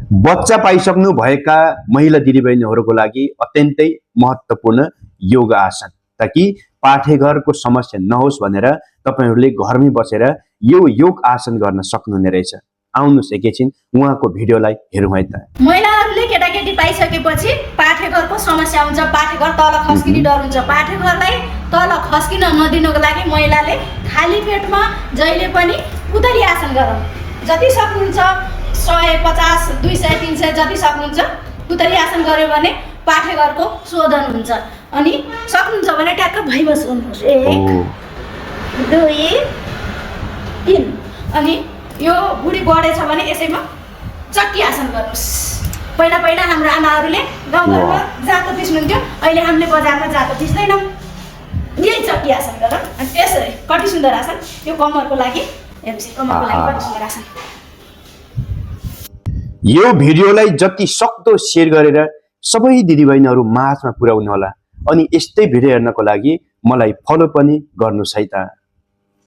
बच्चा पाइसक्नु भएका महिला दिदीबहिनीहरूको लागि अत्यन्तै महत्त्वपूर्ण योग आसन, ताकि पाठेघरको समस्या नहोस् भनेर तपाईहरूले घरमै बसेर यो योग आसन गर्न सक्नुहुने रहेछ। आउनुहोस् एकैछिन उहाँको भिडियोलाई हेरौँ है त। महिलाहरूले केटाकेटी पाइसकेपछि पाठेघरको समस्या हुन्छ, पाठेघर तल खस्किने डर हुन्छ। पाठेघरलाई तल खस्किन नदिनको लागि महिलाले खाली पेटमा जहिले पनि उत्तरी आसन गरौँ। जति सक्नुहुन्छ 150, 200, 300 जति सक्नुहुन्छ उत्तरी आसन गर्यो भने पाठेघरको शोधन हुन्छ। अनि सक्नुहुन्छ भने ट्याक्क भइबस्नुहोस्। 1 2 3। अनि यो बुढी बढेछ भने यसैमा चक्की आसन गर्नुहोस्। पहिला पहिला हाम्रो आमाहरूले गाउँघरमा जातो पिस्नुहुन्थ्यो, अहिले हामीले बजारमा जातो पिस्दैनौँ। यही चक्की आसन गरौँ। अनि यसरी कति सुन्दर आसन, यो कम्मरको लागि, हेर्नुहोस् कम्मरको लागि कति सुन्दर आसन। यो भिडियोलाई जति सक्दो सेयर गरेर सबै दिदीबहिनीहरू माझमा पुर्याउनु होला। अनि यस्तै भिडियो हेर्नको लागि मलाई फलो पनि गर्नुहोस् है त।